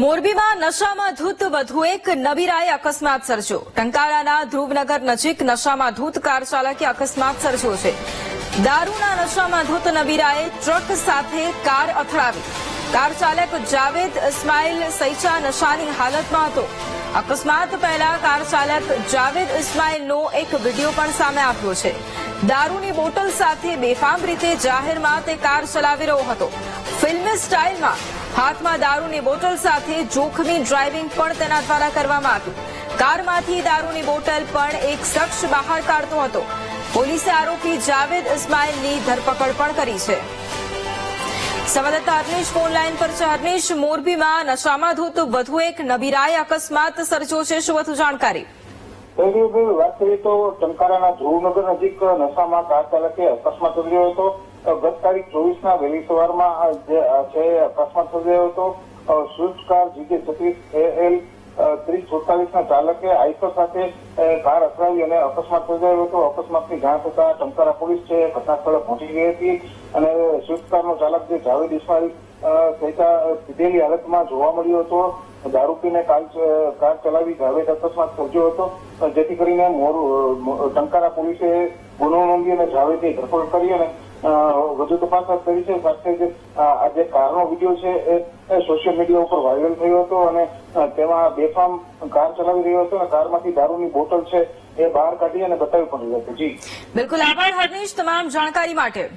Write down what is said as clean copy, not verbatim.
મોરબીમાં નશામાં ધૂત વધુ એક નબીરાએ અકસ્માત સર્જ્યો। ટંકારાના ધ્રુવનગર નજીક નશામાં ધૂત કાર ચાલકે અકસ્માત સર્જ્યો છે। દારૂના નશામાં ધૂત નબીરાએ ટ્રક સાથે કાર અથડાવી। કાર ચાલક જાવેદ ઇસ્માઇલ સૈચા નશાની હાલતમાં હતો। અકસ્માત પહેલા કાર ચાલક જાવેદ ઇસ્માઇલનો એક વિડીયો પણ સામે આવ્યો છે। દારૂની બોટલ સાથે બેફામ રીતે જાહેરમાં તે કાર ચલાવી રહ્યો હતો। ફિલ્મી સ્ટાઇલમાં હાથમાં દારૂની બોટલ સાથે જોખમી ડ્રાઇવિંગ પણ તેના દ્વારા કરવામાં આવ્યું। કારમાંથી દારૂની બોટલ પણ એક શખ્સ બહાર કાઢતો હતો। પોલીસે આરોપી જાવેદ ઇસ્માઇલની ધરપકડ પણ કરી છે। સંવાદદાતા હર્નિશ ફોન લાઈન પર છે। હર્નિશ, મોરબીમાં નશામાં ધૂત વધુ એક નબીરાએ અકસ્માત સર્જ્યો છે, શું વધુ જાણકારી? વાત કરીએ તો ટંકારાના ધ્રુવનગર નજીક નશામાં કાર ચાલકે અકસ્માત સર્જ્યો હતો। ગત તારીખ 24ના વહેલી સવારમાં જે અકસ્માત સર્જાયો હતો। સ્વિફ્ટ કાર GK36AL 3047ના ચાલકે આઈસર સાથે કાર અથડાવી અને અકસ્માત સર્જાયો હતો। અકસ્માતની જાણ થતા ટંકારા પોલીસ છે ઘટના સ્થળે પહોંચી ગઈ હતી અને સ્વિફ્ટ કારનો ચાલક જે જાવેદ ઇસ્માઇલ સહિતા પીધેલી હાલતમાં જોવા મળ્યો હતો। દારૂ પીને કાર ચલાવી જાવેદ અકસ્માત સર્જ્યો હતો, જેથી કરીને ટંકારા પોલીસે ગુનો નોંધી અને જાવેદની ધરપકડ કરી અને વધુ તપાસ કરી છે। સાથે જ આ જે કારનો વિડીયો છે એ સોશિયલ મીડિયા ઉપર વાયરલ થયો હતો અને તેમાં બેફામ કાર ચલાવી રહ્યો હતો અને કારમાંથી દારૂની બોટલ છે એ બહાર કાઢી અને બતાવી પણ રહ્યો હતો। જી બિલકુલ, આભાર હર્નિશ તમામ જાણકારી માટે।